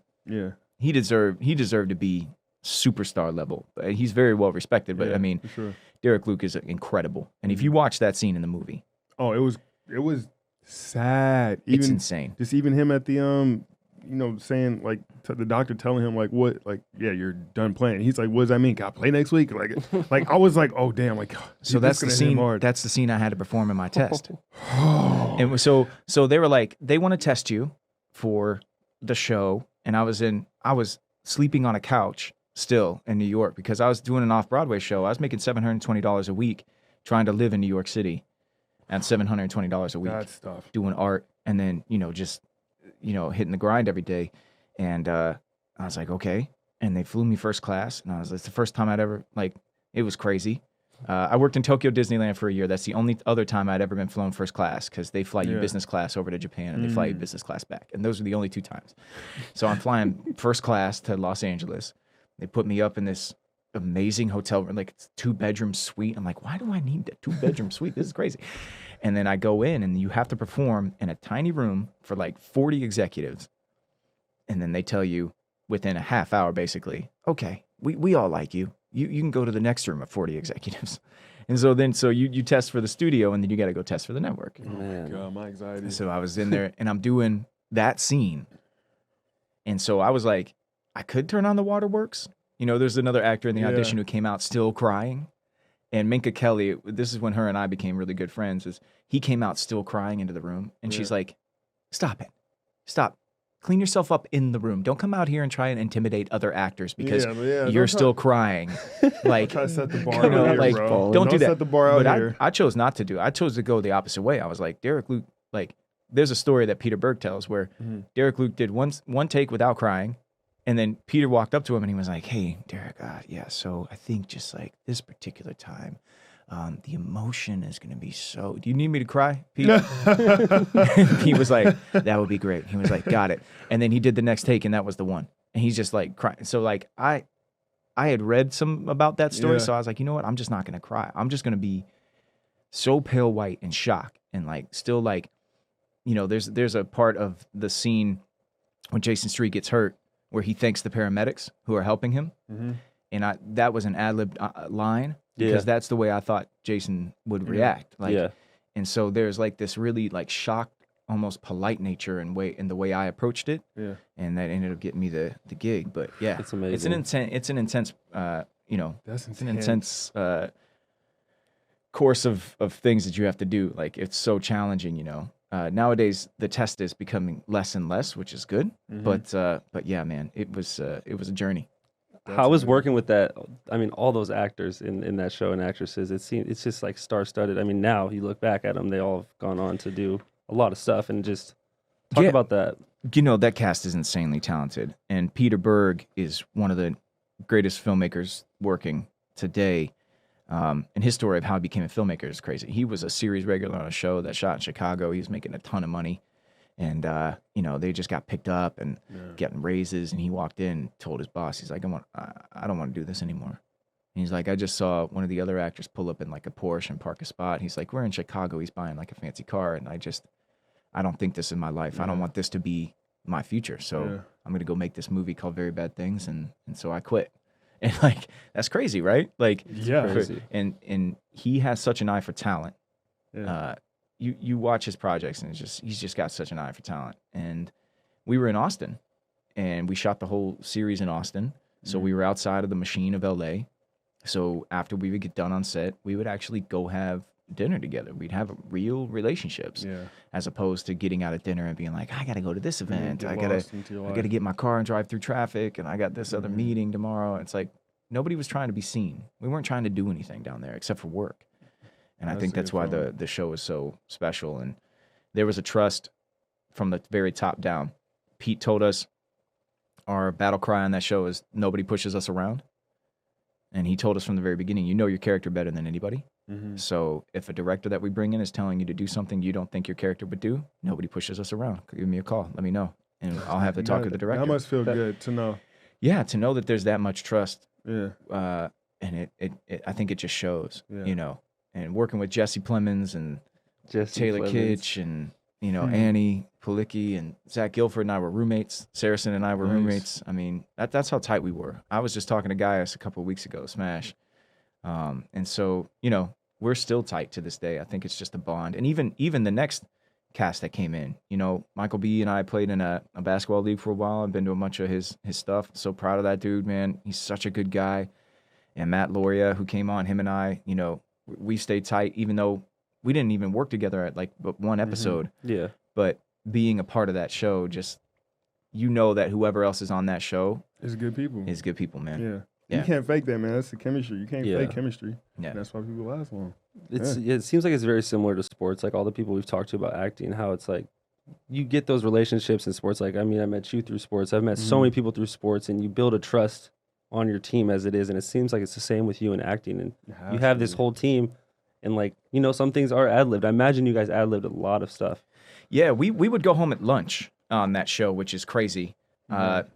he deserved to be superstar level. He's very well respected, but I mean, for sure. Derek Luke is incredible. And if you watch that scene in the movie, oh, it was sad. It's insane. Just even him at the saying like the doctor telling him like what, like, "Yeah, you're done playing." He's like, "What does that mean? Can I play next week?" Like I was like, "Oh damn!" Like, so that's the scene. That's the scene I had to perform in my test. And so they were like, they want to test you for the show, and I was sleeping on a couch still in New York because I was doing an off-Broadway show. I was making $720 a week trying to live in New York City at $720 a week. That's tough. Doing art and then, just, hitting the grind every day. And I was like, okay. And they flew me first class. And it's the first time I'd ever, it was crazy. I worked in Tokyo Disneyland for a year. That's the only other time I'd ever been flown first class because they fly you business class over to Japan and they fly you business class back. And those were the only 2 times. So I'm flying first class to Los Angeles. They put me up in this amazing hotel room, like it's 2-bedroom suite. I'm like, why do I need a 2-bedroom suite? This is crazy. And then I go in and you have to perform in a tiny room for like 40 executives. And then they tell you within a half hour, basically, "Okay, we all like you. You can go to the next room of 40 executives." And so you test for the studio and then you got to go test for the network. Oh my God, my anxiety. So I was in there and I'm doing that scene. And so I was like, I could turn on the waterworks. You know, there's another actor in the audition who came out still crying. And Minka Kelly, this is when her and I became really good friends, is he came out still crying into the room. And she's like, stop it. Stop. Clean yourself up in the room. Don't come out here and try and intimidate other actors because you're still crying. Like, try to set the bar out here, like, bro. Don't do that. Set the bar out but here. I chose not to do it. I chose to go the opposite way. I was like, Derek Luke, like, there's a story that Peter Berg tells where Derek Luke did one take without crying. And then Peter walked up to him and he was like, hey, Derek, so I think just like this particular time, the emotion is going to be so... Do you need me to cry, Pete? He was like, that would be great. He was like, got it. And then he did the next take and that was the one. And he's just like crying. So like I had read some about that story. So I was like, you know what? I'm just not going to cry. I'm just going to be so pale white and shocked and like still like, you know, there's a part of the scene when Jason Street gets hurt where he thanks the paramedics who are helping him. And that was an ad-lib line because that's the way I thought Jason would react. Like, and so there's like this really like shocked, almost polite nature and the way I approached it. And that ended up getting me the gig. But yeah, it's amazing. It's an intense, you know, That's an intense course of things that you have to do. Like it's so challenging, you know. Nowadays the test is becoming less and less, which is good. But yeah, man, it was a journey. How was working with that? I mean, all those actors in that show and actresses, it's just like star-studded. I mean, now you look back at them, they all have gone on to do a lot of stuff and just talk about that. You know, that cast is insanely talented. And Peter Berg is one of the greatest filmmakers working today. And his story of how he became a filmmaker is crazy. He was a series regular on a show that shot in Chicago. He was making a ton of money. And, you know, they just got picked up and getting raises. And he walked in and told his boss, he's like, I don't want to do this anymore. And he's like, I just saw one of the other actors pull up in like a Porsche and park a spot. He's like, we're in Chicago. He's buying like a fancy car. And I don't think this is my life. I don't want this to be my future. So I'm going to go make this movie called Very Bad Things. And so I quit. And like, that's crazy, right? Like, crazy. And he has such an eye for talent. You watch his projects and he's just got such an eye for talent. And we were in Austin and we shot the whole series in Austin. So we were outside of the machine of LA. So after we would get done on set, we would actually go have dinner together. We'd have real relationships as opposed to getting out at dinner and being like, I got to go to this event. I got to get my car and drive through traffic. And I got this other meeting tomorrow. It's like, nobody was trying to be seen. We weren't trying to do anything down there except for work. And I think that's why the show is so special. And there was a trust from the very top down. Pete told us our battle cry on that show is nobody pushes us around. And he told us from the very beginning, you know your character better than anybody. So if a director that we bring in is telling you to do something you don't think your character would do, nobody pushes us around. Give me a call. Let me know. And I'll have to talk to the director. That must feel good to know. Yeah, to know that there's that much trust. And I think it just shows, you know. And working with Jesse Plemons and Taylor Kitsch and, you know, Annie Palicki and Zach Guilford and I were roommates. Saracen and I were roommates. I mean, that's how tight we were. I was just talking to Gaius a couple of weeks ago, Smash. And so, you know, we're still tight to this day. I think it's just a bond. And even the next cast that came in, you know, Michael B. and I played in a basketball league for a while. I've been to a bunch of his stuff. So proud of that dude, man. He's such a good guy. And Matt Loria, who came on, him and I, you know, we stayed tight, even though we didn't even work together at like but one episode. But being a part of that show, just, you know that whoever else is on that show is good people, man. You can't fake that, man. That's the chemistry. You can't fake chemistry. That's why people last long. It seems like it's very similar to sports. Like all the people we've talked to about acting, how it's like you get those relationships in sports. Like, I mean, I met you through sports. I've met so many people through sports, and you build a trust on your team as it is. And it seems like it's the same with you in acting. And you have this whole team, and like, you know, some things are ad-libbed. I imagine you guys ad-libbed a lot of stuff. Yeah, we would go home at lunch on that show, which is crazy.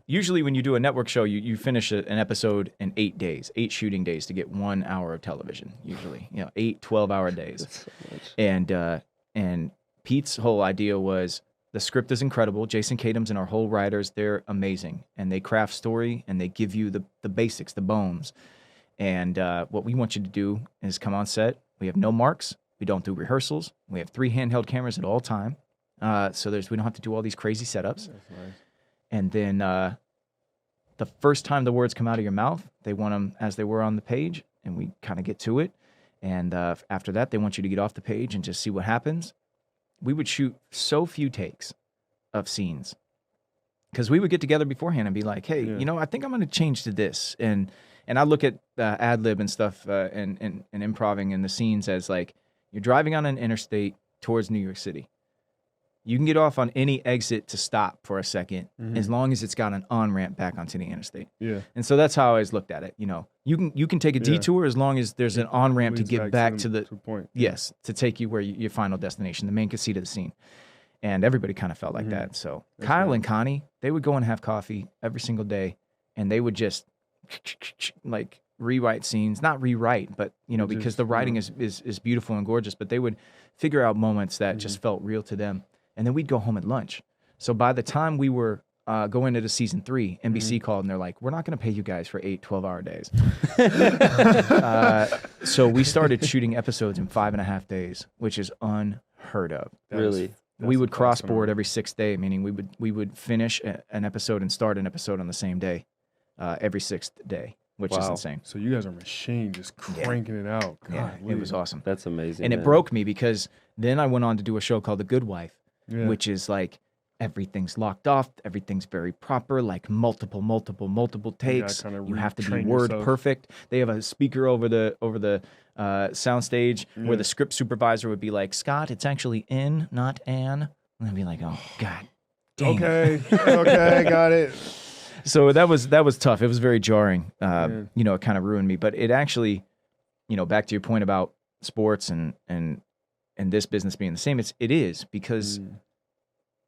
Usually when you do a network show, you finish an episode in 8 days, 8 shooting days to get 1 hour of television, usually, you know, 8 12-hour days. So and Pete's whole idea was the script is incredible. Jason Kadams and our whole writers, they're amazing. And they craft story and they give you the basics, the bones. And what we want you to do is come on set. We have no marks. We don't do rehearsals. We have 3 handheld cameras at all time. So we don't have to do all these crazy setups. That's nice. And then the first time the words come out of your mouth, they want them as they were on the page, and we kind of get to it. And after that, they want you to get off the page and just see what happens. We would shoot so few takes of scenes because we would get together beforehand and be like, hey, you know, I think I'm going to change to this. And I look at ad lib and stuff and improving in the scenes as like, you're driving on an interstate towards New York City. You can get off on any exit to stop for a second as long as it's got an on-ramp back onto the interstate. Yeah. And so that's how I always looked at it. You know, you can take a detour as long as there's an on-ramp to get back to the point. Yes, to take you where your final destination, the main conceit of the scene. And everybody kind of felt like that. So that's Kyle and Connie, they would go and have coffee every single day, and they would just like rewrite scenes. Not rewrite, but, you know, because the writing is beautiful and gorgeous, but they would figure out moments that just felt real to them. And then we'd go home at lunch. So by the time we were going into season 3, NBC called and they're like, we're not going to pay you guys for 8 12-hour days. So we started shooting episodes in 5.5 days, which is unheard of. Really? We would cross board every 6th day, meaning we would finish an episode and start an episode on the same day, every 6th day, which is insane. So you guys are machine, just cranking it out. Yeah, it was awesome. That's amazing. And it broke me because then I went on to do a show called The Good Wife, which is like everything's locked off, everything's very proper, like multiple takes. You have to be word perfect. They have a speaker over the soundstage where the script supervisor would be like, Scott, it's actually in, not an. And I'd be like, oh God, dang it. Okay, got it. So that was tough. It was very jarring. You know, it kind of ruined me. But it actually, you know, back to your point about sports and this business being the same, it is because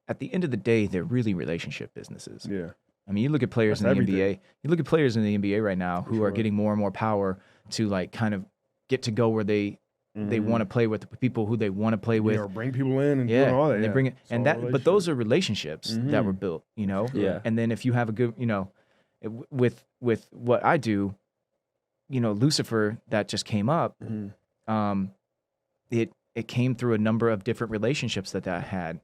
at the end of the day, they're really relationship businesses. Yeah. I mean, you look at players in the NBA. You look at players in the NBA right now who are getting more and more power to like kind of get to go where they want to play with the people who they want to play with, or bring people in and do all that. And they bring it, and that. But those are relationships that were built, you know. Yeah. And then if you have a good, you know, with what I do, you know, Lucifer that just came up. It came through a number of different relationships that I had.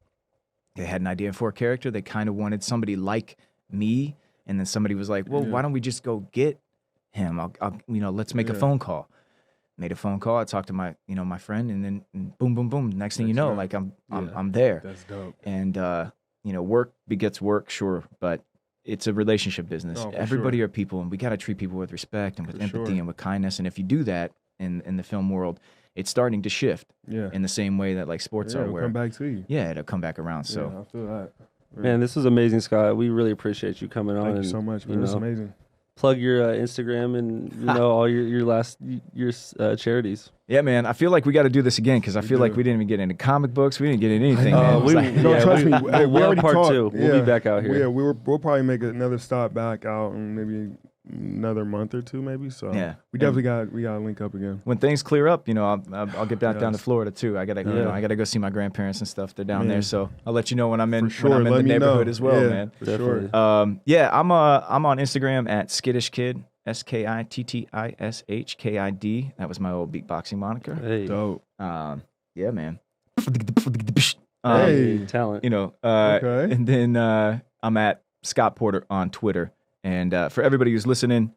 They had an idea for a character. They kind of wanted somebody like me, and then somebody was like, "Well, why don't we just go get him? I'll you know, let's make a phone call." Made a phone call. I talked to my friend, and then boom, boom, boom. Next thing you know, like I'm there. That's dope. And you know, work begets work, sure, but it's a relationship business. Everybody are people, and we got to treat people with respect and with empathy and with kindness. And if you do that in the film world, it's starting to shift in the same way that like sports are. It'll come back to you. Yeah, it'll come back around. So I feel that. Man, this was amazing, Scott. We really appreciate you coming on. Thank you so much, man. It's amazing. Plug your Instagram and you know all your charities. Yeah, man. I feel like we got to do this again because I feel like we didn't even get into comic books. We didn't get into anything. Trust me. We already part talked. 2. We'll be back out here. Yeah, we'll probably make another stop back out in maybe another month or 2, maybe. So we definitely got to link up again. When things clear up, you know, I'll get back down to Florida too. I gotta go see my grandparents and stuff. They're down there, so I'll let you know when I'm in the neighborhood as well, man. For sure. I'm on Instagram at Skittish Kid. SKITTISH KID. That was my old beatboxing moniker. Hey. Dope. Yeah, man. Hey, talent. You know. And then I'm at Scott Porter on Twitter. And for everybody who's listening,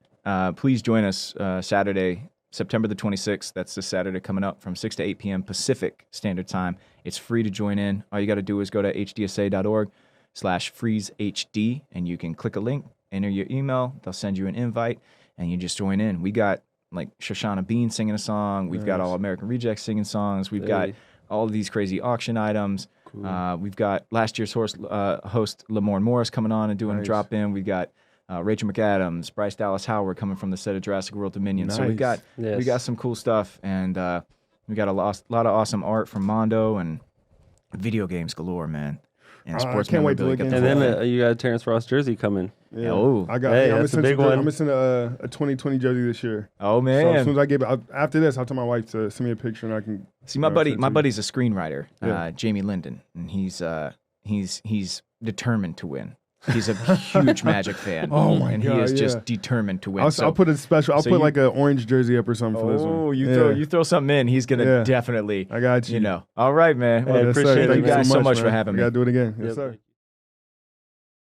please join us Saturday, September the 26th. That's this Saturday coming up from 6 to 8 p.m. Pacific Standard Time. It's free to join in. All you got to do is go to hdsa.org/freezehd, and you can click a link, enter your email. They'll send you an invite, and you just join in. We got like Shoshana Bean singing a song. We've got All American Rejects singing songs. We've got all of these crazy auction items. Cool. We've got last year's host Lamorne Morris coming on and doing a drop-in. We've got Rachel McAdams, Bryce Dallas Howard coming from the set of Jurassic World Dominion. Nice. So we got some cool stuff, and we got a lot of awesome art from Mondo and video games galore, man. And sports can't wait to look into it. And then you got a Terrence Ross jersey coming. Yeah. Oh, I got. That's a big one. I'm missing a 2020 jersey this year. Oh man! So as soon as I get after this, I'll tell my wife to send me a picture, and I can see my buddy. My buddy's a screenwriter, Jamie Linden, and he's determined to win. He's a huge Magic fan. Oh my and God, he is just determined to win. I'll put a special. I'll put like an orange jersey up or something for this one. Oh, you throw something in, he's gonna definitely. I got you. You know. All right, man. Well, I appreciate it. Thank you guys so much for having me. We gotta do it again. Yes, sir.